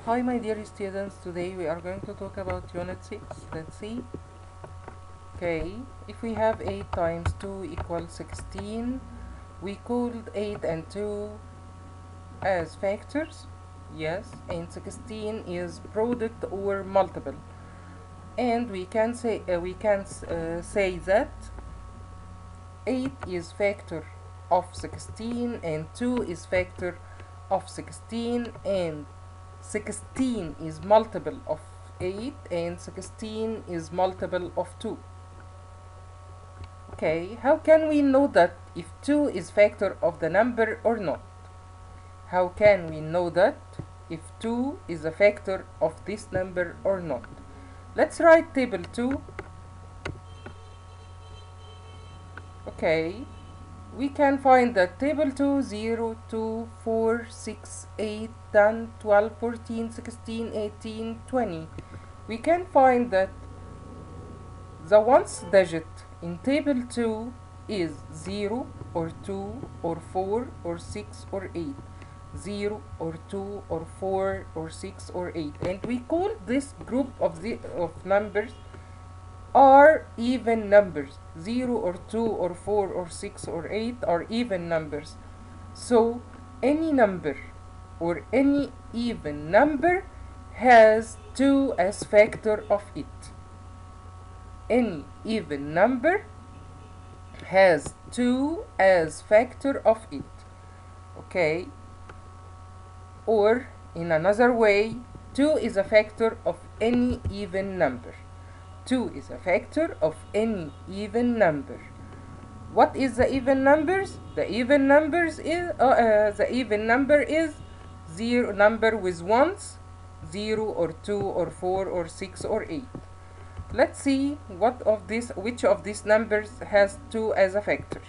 Hi my dear students, today we are going to talk about unit 6. Let's see. Okay, if we have 8 times 2 equals 16, we called 8 and 2 as factors. Yes, and 16 is product or multiple. And we can say that 8 is factor of 16 and 2 is factor of 16, and 16 is multiple of 8 and 16 is multiple of 2. Okay, how can we know that if 2 is factor of the number or not? How can we know that if 2 is a factor of this number or not? Let's write table 2. Okay, we can find that table 2, 0, 2, 4, 6, 8, 10, 12, 14, 16, 18, 20. We can find that the ones digit in table 2 is 0 or 2 or 4 or 6 or 8. 0 or 2 or 4 or 6 or 8. And we call this group of numbers are even numbers. 0 or 2 or 4 or 6 or 8 are even numbers. So any number or any even number has 2 as factor of it. Any even number has 2 as factor of it. Okay? Or in another way, 2 is a factor of any even number. 2 is a factor of any even number. What is the even numbers? The even number is zero number with ones, 0 or 2 or 4 or 6 or 8. Let's see which of these numbers has 2 as a factor.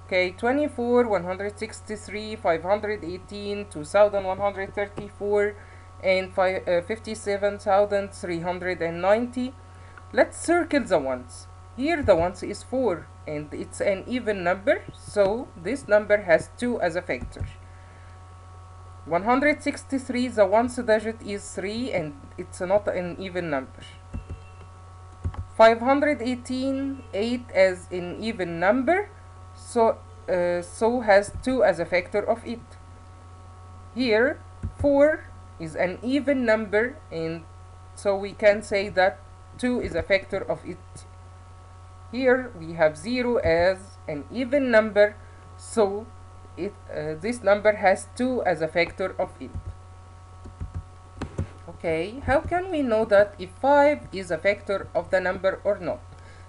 Okay, 24, 163, 518, 2134, and 57,390. Let's circle the ones. Here the ones is 4 and it's an even number, so this number has 2 as a factor. 163, the ones digit is 3 and it's not an even number. 518, 8 as an even number, so has 2 as a factor of it. Here 4 is an even number, and so we can say that 2 is a factor of it. Here we have 0 as an even number, so this number has 2 as a factor of it. Okay, how can we know that if 5 is a factor of the number or not?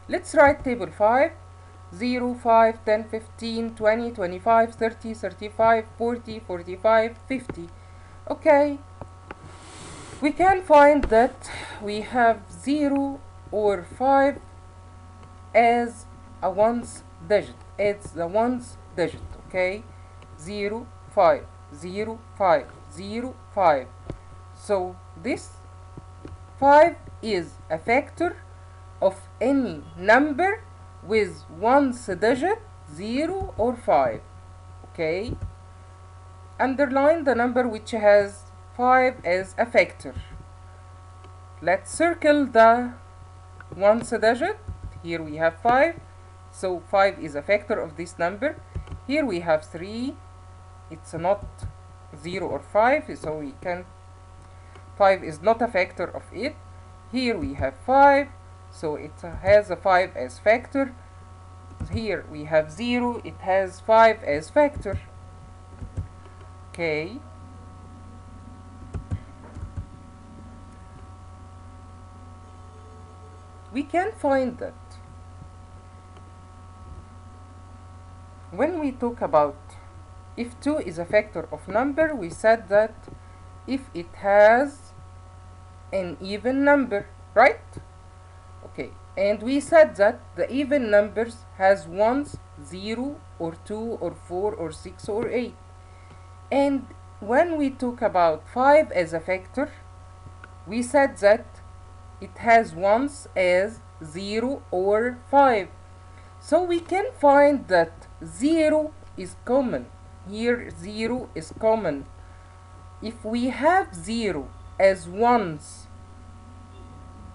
Let's write table 5. 0, 5, 10, 15, 20, 25, 30, 35, 40, 45, 50. Okay, we can find that we have 0 or 5 as a ones digit. It's the ones digit, okay? 0, 5, 0, 5, 0, 5. So this 5 is a factor of any number with ones digit 0 or 5. Okay, underline the number which has 5 as a factor. Let's circle the ones digit. Here we have 5, so 5 is a factor of this number. Here we have 3, it's not 0 or 5, so we can 5 is not a factor of it. Here we have 5, so it has a 5 as factor. Here we have 0, it has 5 as factor. Okay, we can find that when we talk about if 2 is a factor of number, we said that if it has an even number, right? Okay, and we said that the even numbers has ones, 0 or 2 or 4 or 6 or 8. And when we talk about 5 as a factor, we said that it has ones as 0 or 5. So we can find that 0 is common. Here 0 is common. If we have 0 as ones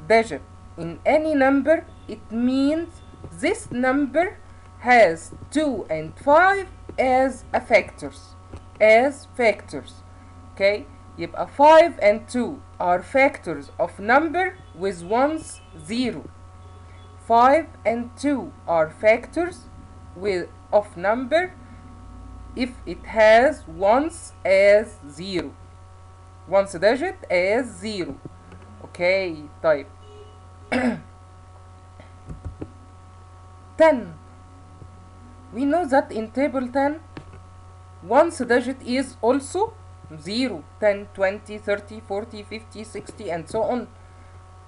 digit in any number, it means this number has 2 and 5 as factors. Okay, يبقى 5 and 2 are factors of number with ones 0. 5 and 2 are factors of number if it has ones as 0. Ones digit as 0. Okay, طيب 10. We know that in table 10, ones digit is also 0, 10, 20, 30, 40, 50, 60, and so on.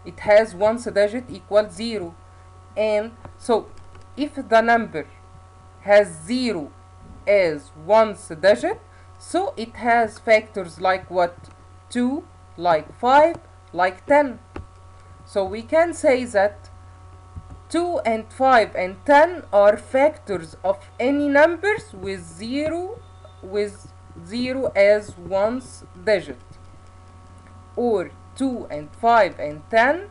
It has ones digit equal 0. And so, if the number has 0 as ones digit, so it has factors like what? 2, like 5, like 10. So we can say that 2 and 5 and 10 are factors of any numbers with 0 as ones digit, or 2 and 5 and 10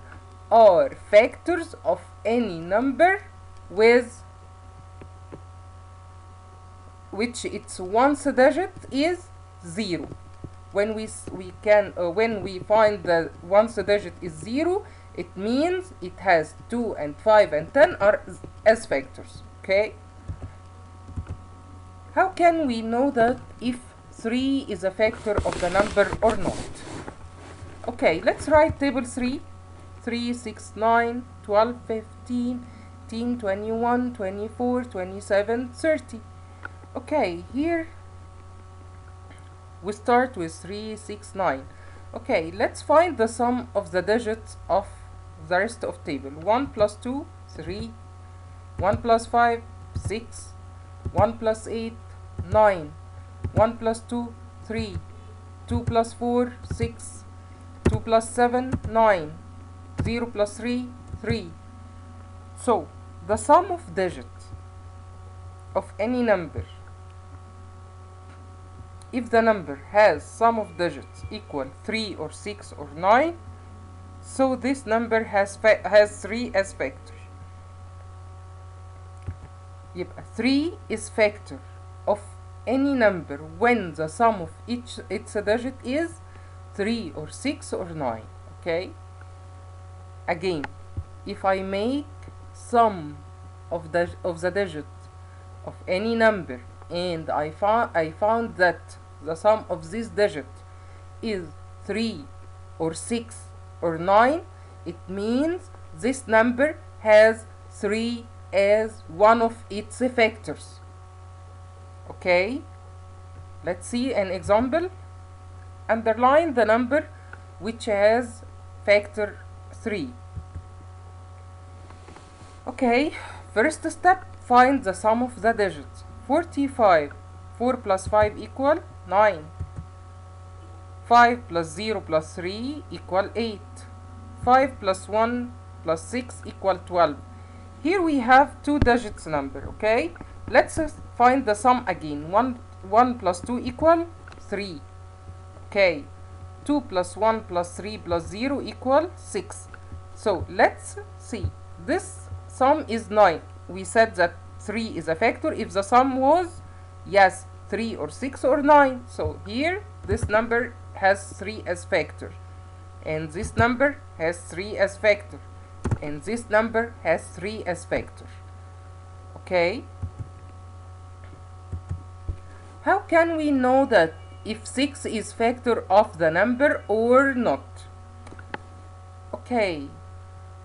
are factors of any number with which its ones digit is 0. When we find the ones digit is 0, it means it has 2 and 5 and 10 are as factors. Okay, how can we know that if 3 is a factor of the number or not? Okay, let's write table 3. 3, 6, 9, 12, 15, 18, 21, 24, 27, 30. Okay, here we start with 3, 6, 9. Okay, let's find the sum of the digits of the rest of table. 1 plus 2, 3. 1 plus 5, 6. 1 plus 8, 9. 1 plus 2, 3. 2 plus 4, 6. 2 plus 7, 9. 0 plus 3, 3. So, the sum of digits of any number, if the number has sum of digits equal 3 or 6 or 9, so this number has 3 as factor. يبقى 3 is factor of any number when the sum of its digit is 3 or 6 or 9. Okay? Again, if I make sum of the digit of any number and I found that the sum of this digit is 3 or 6 or 9, it means this number has 3 as one of its factors. Okay, let's see an example. Underline the number which has factor 3. Okay, first step, find the sum of the digits. 45. 4 plus 5 equal 9. 5 plus 0 plus 3 equal 8. 5 plus 1 plus 6 equal 12. Here we have two digits number. Okay, let's find the sum again. 1 plus 2 equal 3. Okay, 2 plus 1 plus 3 plus 0 equal 6. So let's see, this sum is 9. We said that 3 is a factor if the sum was, yes, 3 or 6 or 9. So here this number has 3 as factor, and this number has 3 as factor, and this number has 3 as factor. Okay, how can we know that if 6 is factor of the number or not? Okay,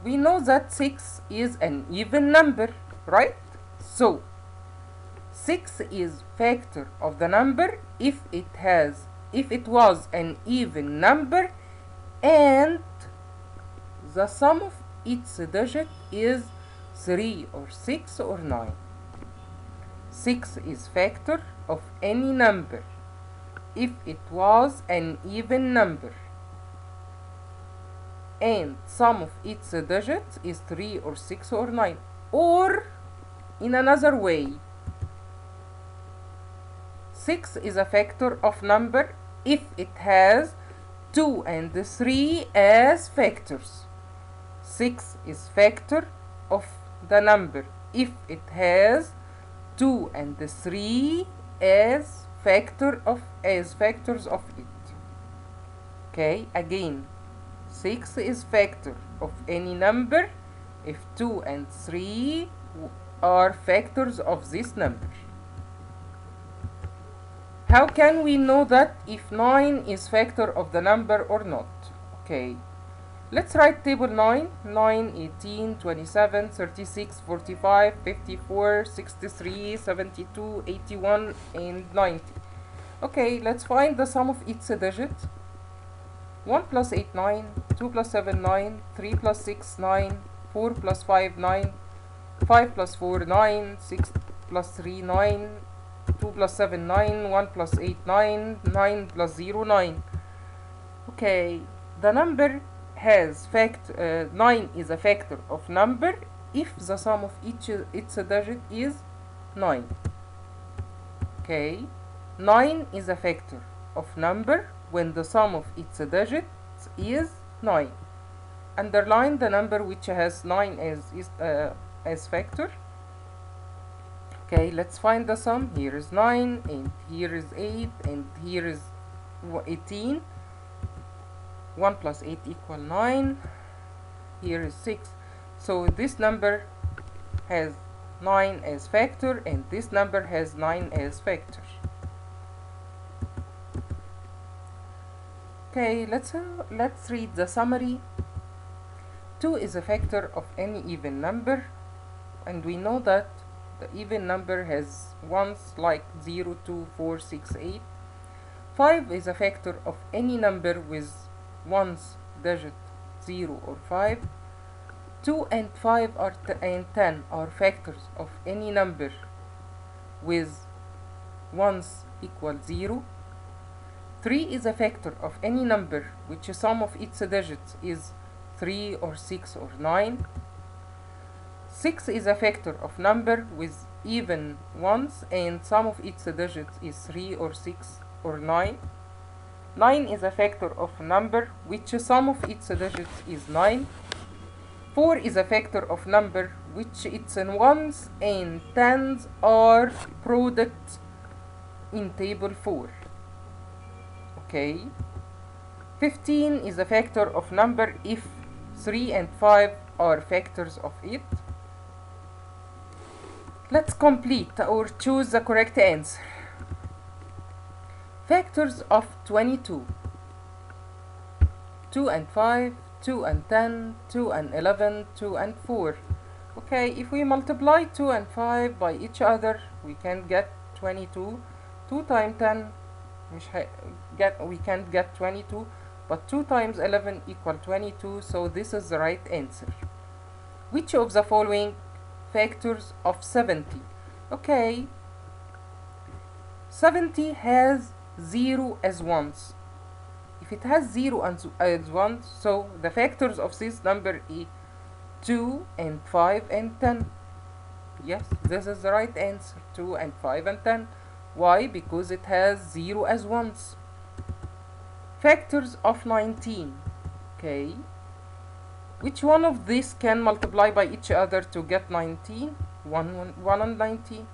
we know that 6 is an even number, right? So 6 is factor of the number if it was an even number and the sum of its digit is 3 or 6 or 9. 6 is factor of any number if it was an even number and sum of its digits is 3 or 6 or 9. Or in another way, 6 is a factor of number if it has 2 and 3 as factors. 6 is factor of the number if it has 2 and 3 as factors of it. Okay, again, 6 is factor of any number if 2 and 3 are factors of this number. How can we know that if 9 is factor of the number or not? Okay, let's write table 9. 9, 18, 27, 36, 45, 54, 63, 72, 81, and 90. Okay, let's find the sum of each digit. 1 plus 8, 9, 2 plus 7, 9, 3 plus 6, 9, 4 plus 5, 9, 5 plus 4, 9, 6 plus 3, 9, 2 plus 7, 9, 1 plus 8, 9, 9 plus 0, 9. Okay, the number has 9 is a factor of number if the sum of its digit is 9. Okay, 9 is a factor of number when the sum of its digits is 9. Underline the number which has 9 as factor. Okay, let's find the sum. Here is 9, and here is 8, and here is 18. 1 plus 8 equal 9. Here is 6. So this number has 9 as factor, and this number has 9 as factor. Okay, let's read the summary. 2 is a factor of any even number, and we know that the even number has ones like 0, 2, 4, 6, 8. 5 is a factor of any number with ones digit 0 or 5. 2 and 5 and 10 are factors of any number with ones equal 0. 3 is a factor of any number which sum of its digits is 3 or 6 or 9. 6 is a factor of number with even ones and sum of its digits is 3 or 6 or 9. 9 is a factor of number which sum of its digits is 9. 4 is a factor of number which its ones and tens are products in table 4. Okay. 15 is a factor of number if 3 and 5 are factors of it. Let's complete or choose the correct answer. Factors of 22. 2 and 5, 2 and 10, 2 and 11, 2 and 4. Okay, if we multiply 2 and 5 by each other, we can get 22. 2 times 10, we can't get 22, but 2 times 11 equal 22, so this is the right answer. Which of the following factors of 70? Okay, 70 has 0 as ones. If it has 0 as ones, so the factors of this number is 2 and 5 and 10. Yes, this is the right answer, 2 and 5 and 10. Why? Because it has 0 as ones. Factors of 19. Okay, which one of these can multiply by each other to get 19? 1 and 19.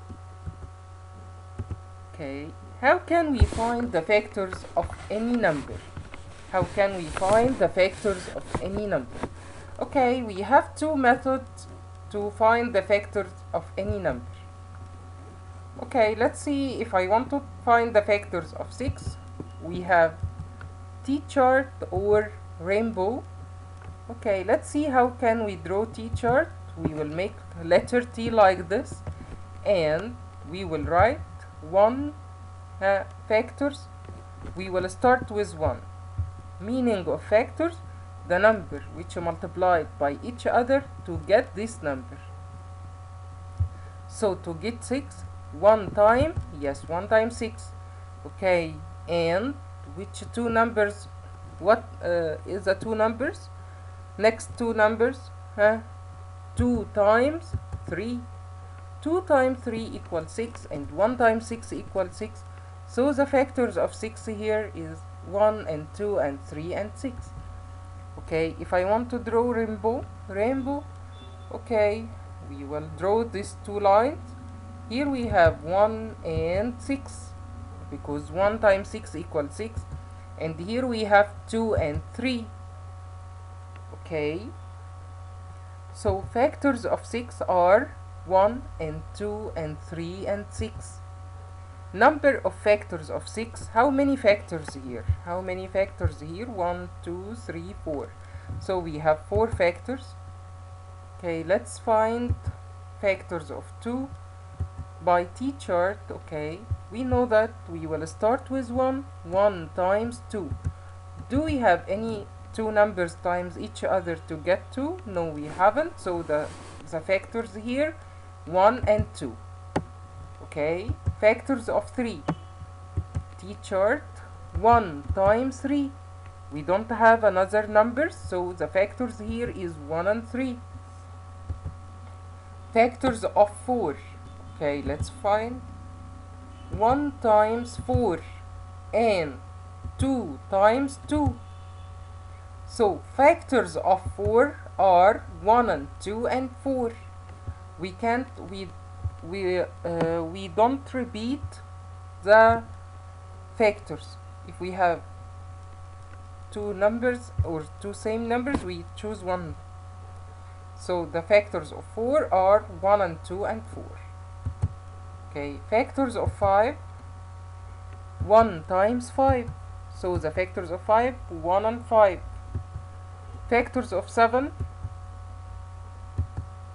Okay, how can we find the factors of any number? How can we find the factors of any number? Okay, we have two methods to find the factors of any number. Okay, let's see. If I want to find the factors of 6, we have T-chart or rainbow. Okay, let's see how can we draw T-chart. We will make letter T like this, and we will write 1 factors. We will start with 1. Meaning of factors, the number which multiplied by each other to get this number. So to get 6, 1 time 6. Okay, and which two numbers? What is the two numbers? Next two numbers, 2 times 3. 2 times 3 equals 6, and 1 times 6 equals 6. So the factors of 6 here is 1 and 2 and 3 and 6. Okay, if I want to draw rainbow, okay, we will draw these two lines. Here we have 1 and 6, because 1 times 6 equals 6, and here we have 2 and 3. Okay, so factors of 6 are 1 and 2 and 3 and 6. Number of factors of 6, how many factors here? How many factors here? 1, 2, 3, 4. So we have 4 factors. Okay, let's find factors of 2 by t-chart. Okay, we know that we will start with 1 times 2. Do we have any two numbers times each other to get 2? No, we haven't. So the factors here 1 and 2. Okay, factors of 3, t-chart, 1 times 3. We don't have another numbers, so the factors here is 1 and 3. Factors of 4. Okay, let's find 1 times 4 and 2 times 2. So factors of 4 are 1 and 2 and 4. We don't repeat the factors. If we have two numbers or two same numbers, we choose one. So the factors of 4 are 1 and 2 and 4. Okay, factors of 5, 1 times 5. So the factors of 5, 1 and 5. Factors of 7,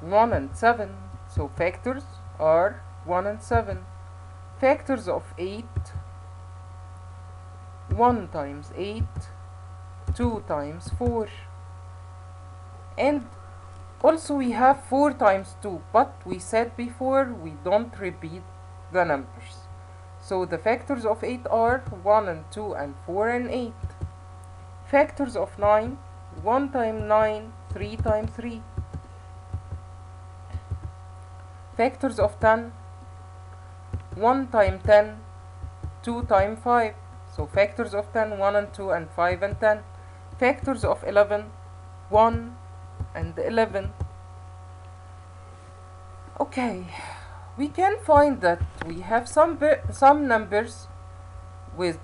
1 and 7. So factors are 1 and 7. Factors of 8, 1 times 8, 2 times 4. And also we have 4 times 2, but we said before we don't repeat the numbers. So the factors of 8 are 1 and 2 and 4 and 8. Factors of 9, 1 times 9, 3 times 3. Factors of 10, 1 times 10, 2 times 5. So factors of 10, 1 and 2 and 5 and 10. Factors of 11, 1 and 11. Okay, we can find that we have some numbers with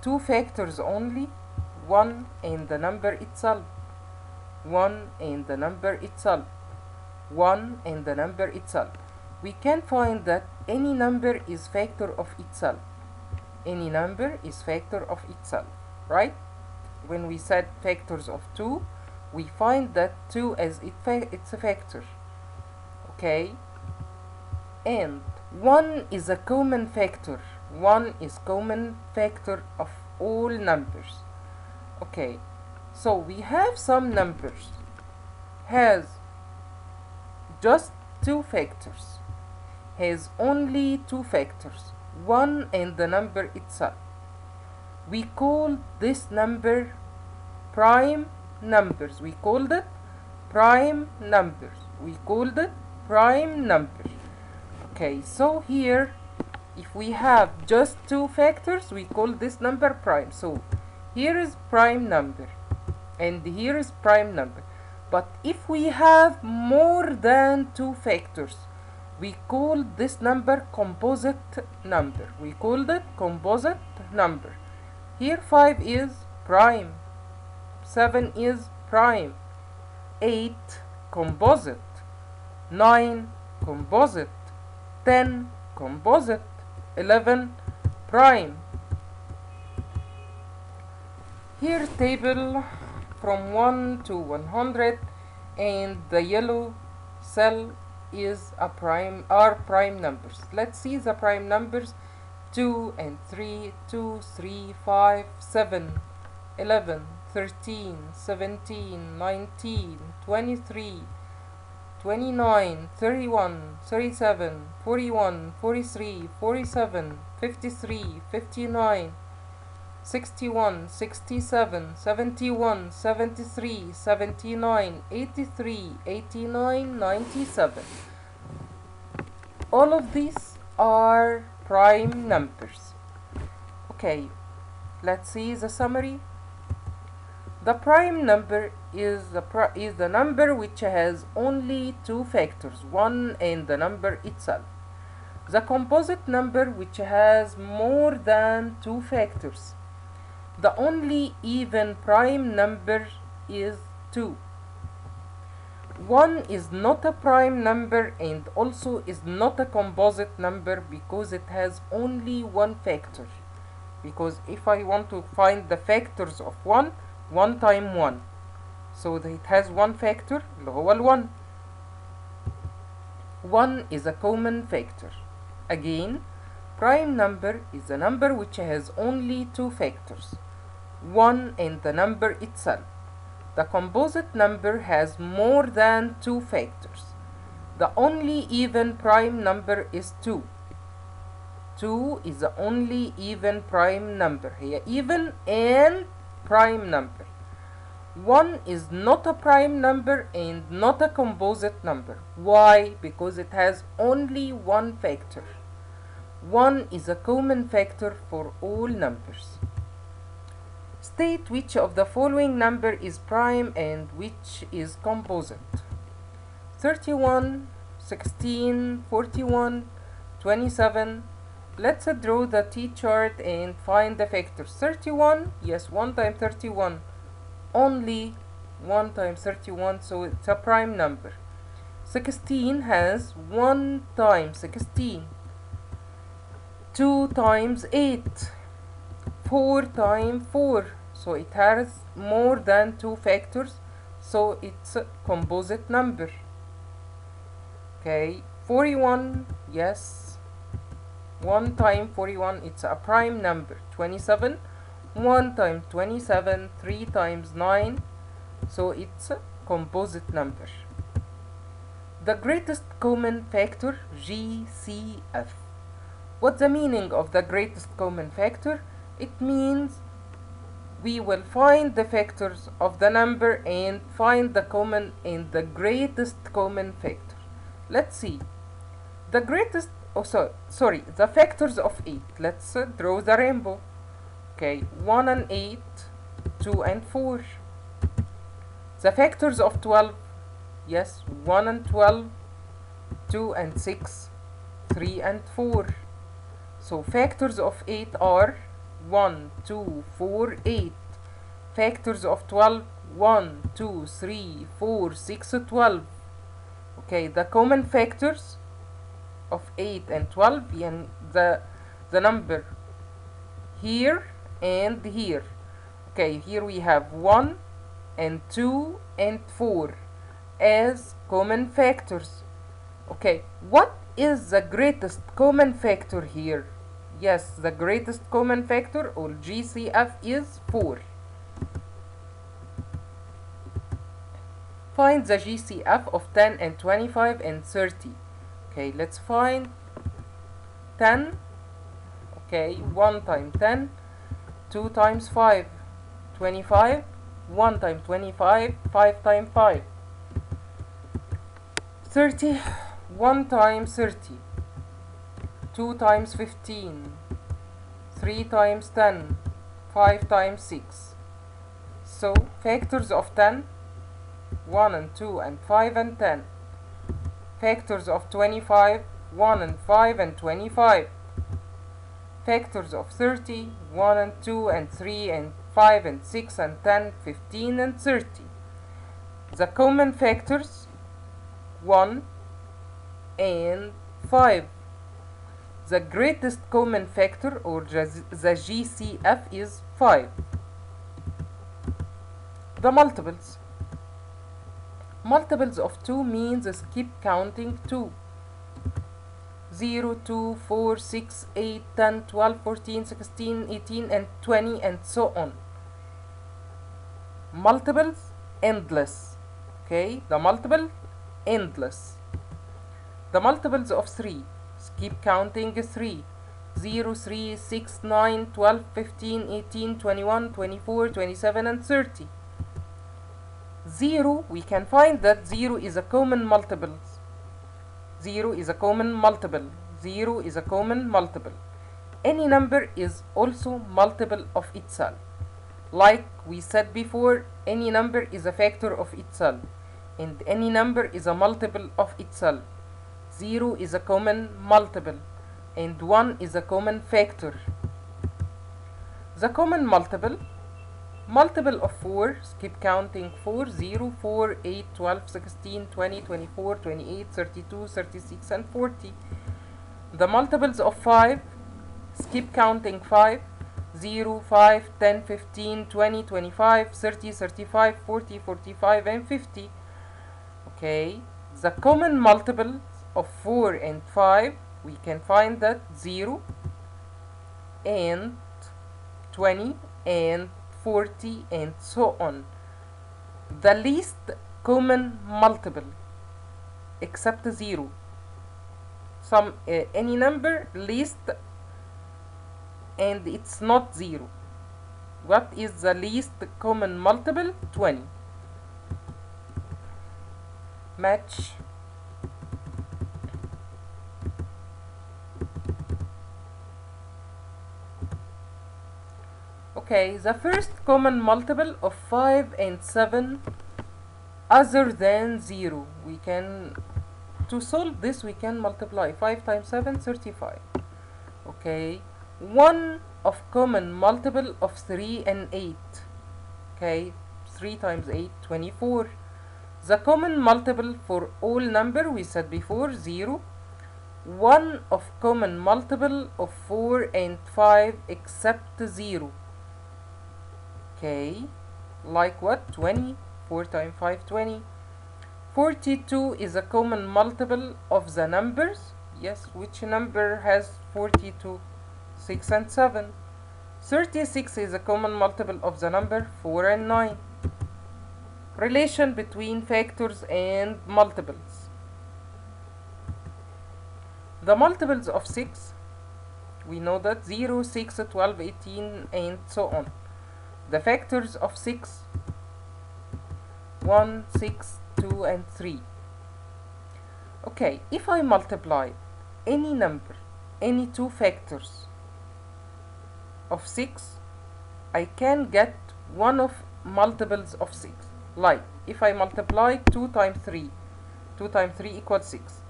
2 factors only, 1 and the number itself, 1 and the number itself, 1 and the number itself. We can find that any number is factor of itself. Any number is factor of itself, right? When we said factors of 2, we find that 2 as it's a factor. Okay? And 1 is a common factor. 1 is common factor of all numbers. Okay, so we have some numbers has just 2 factors, has only 2 factors, 1 and the number itself. We call this number prime numbers. We called it prime numbers. We called it prime numbers. Okay, so here if we have just 2 factors, we call this number prime. So here is prime number and here is prime number. But if we have more than 2 factors, we call this number composite number. We called it composite number. Here 5 is prime, 7 is prime, 8 composite, 9 composite, 10 composite, 11 prime. Here table from 1 to 100, and the yellow cell is a prime, are prime numbers. Let's see the prime numbers: 2 and 3, 2, 3, 5, 7, 11, 13, 17, 19, 23, 29, 31, 37, 41, 43, 47, 53, 59, 61, 67, 71, 73, 79, 83, 89, 97. All of these are prime numbers. Okay, Let's see the summary. The prime number is the number which has only two factors, 1 and the number itself. The composite number which has more than two factors. The only even prime number is 2. 1 is not a prime number and also is not a composite number because it has only one factor. Because if I want to find the factors of 1, 1 times 1. So it has one factor اللي هو ال 1. 1 is a common factor. Again, prime number is a number which has only two factors, 1 and the number itself. The composite number has more than two factors. The only even prime number is 2. 2 is the only even prime number. هي even and prime number. 1 is not a prime number and not a composite number. Why? Because it has only one factor. 1 is a common factor for all numbers. State which of the following number is prime and which is composite. 31, 16, 41, 27. Let's draw the T-chart and find the factors. 31, yes, 1 times 31. Only 1 times 31, so it's a prime number. 16 has 1 times 16. 2 times 8. 4 times 4. So it has more than two factors, so it's a composite number. Okay, 41, yes. 1 times 41, it's a prime number. 27, 1 times 27, 3 times 9, so it's a composite number. The greatest common factor, G.C.F. What's the meaning of the greatest common factor? It means we will find the factors of the number and find the common and the greatest common factor. Let's see. The greatest, the factors of 8. Let's draw the rainbow. Okay, 1 and 8, 2 and 4. The factors of 12, yes, 1 and 12, 2 and 6, 3 and 4. So factors of 8 are 1, 2, 4, 8. Factors of 12, 1, 2, 3, 4, 6, 12. Okay, the common factors of 8 and 12, and the number here and here. Okay, here we have 1 and 2 and 4 as common factors. Okay, what is the greatest common factor here? Yes, the greatest common factor, or GCF, is 4. Find the GCF of 10 and 25 and 30. Okay, let's find 10. Okay, 1 times 10, 2 times 5, 25, 1 times 25, 5 times 5. 30, 1 times 30, 2 times 15, 3 times 10, 5 times 6. So, factors of 10, 1 and 2 and 5 and 10. Factors of 25, 1 and 5 and 25. Factors of 30, 1 and 2 and 3 and 5 and 6 and 10, 15 and 30. The common factors, 1 and 5. The greatest common factor, or the GCF, is 5. The multiples. Multiples of 2 means keep counting 2. 0, 2, 4, 6, 8, 10, 12, 14, 16, 18, and 20, and so on. Multiples, endless. Okay, the multiple, endless. The multiples of 3, keep counting 3. 0, 3, 6, 9, 12, 15, 18, 21, 24, 27, and 30. 0, we can find that 0 is a common multiple. 0 is a common multiple. 0 is a common multiple. Any number is also multiple of itself. Like we said before, any number is a factor of itself, and any number is a multiple of itself. 0 is a common multiple, and 1 is a common factor. The common multiple of 4, keep counting 4, 0, 4, 8, 12, 16, 20, 24, 28, 32, 36, and 40. The multiples of 5, keep counting 5, 0, 5, 10, 15, 20, 25, 30, 35, 40, 45, and 50. Okay, the common multiples of 4 and 5, we can find that 0 and 20 and 40 and so on. The least common multiple except 0. Any number least and it's not 0. What is the least common multiple? 20. Match. Okay, the first common multiple of 5 and 7 other than 0. To solve this, we can multiply 5 times 7, 35. Okay, one of common multiple of 3 and 8. Okay, 3 times 8, 24. The common multiple for all number, we said before, 0. One of common multiple of 4 and 5 except 0. Okay, like what? 20. 4 times 5, 20. 42 is a common multiple of the numbers. Yes, which number has 42? 6 and 7. 36 is a common multiple of the number 4 and 9. Relation between factors and multiples. The multiples of 6, we know that 0, 6, 12, 18, and so on. The factors of 6, 1, 6, 2, and 3. Okay, if I multiply any number, any two factors of 6, I can get one of multiples of 6. Like, if I multiply 2 times 3, 2 times 3 equals 6.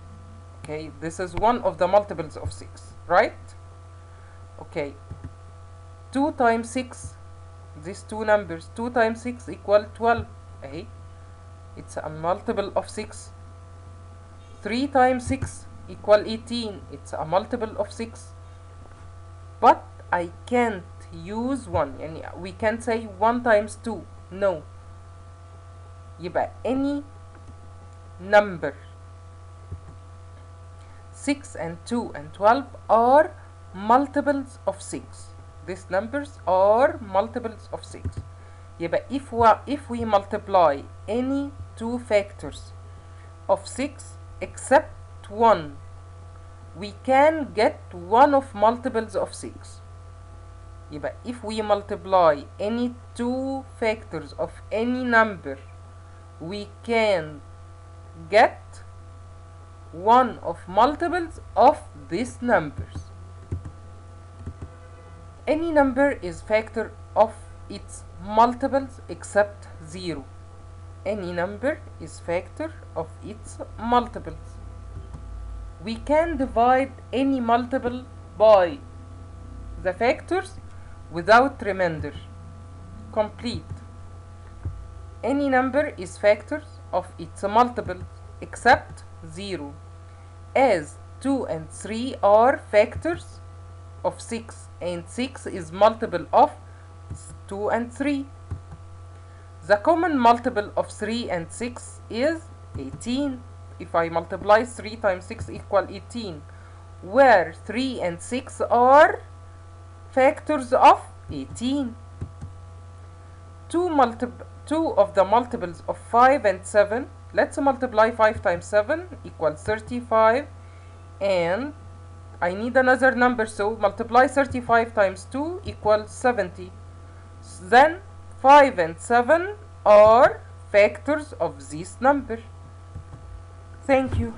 Okay, this is one of the multiples of 6, right? Okay, 2 times 6, these two numbers, 2 times 6 equal 12. Okay, it's a multiple of 6. 3 times 6 equal 18. It's a multiple of 6. But I can't use 1. يعني we can't say 1 times 2. No. يبقى any number 6 and 2 and 12 are multiples of 6. These numbers are multiples of 6. يبقى if we multiply any two factors of 6 except 1, we can get one of multiples of 6. يبقى if we multiply any two factors of any number, we can get one of multiples of these numbers. Any number is factor of its multiples except 0. Any number is factor of its multiples. We can divide any multiple by the factors without remainder. Complete. Any number is factors of its multiples except 0, as 2 and 3 are factors of 6 and 6 is multiple of 2 and 3. The common multiple of 3 and 6 is 18. If I multiply 3 times 6 equal 18, where 3 and 6 are factors of 18. Two of the multiples of 5 and 7, let's multiply 5 times 7 equals 35, and I need another number, so multiply 35 times 2 equals 70. Then 5 and 7 are factors of this number. Thank you.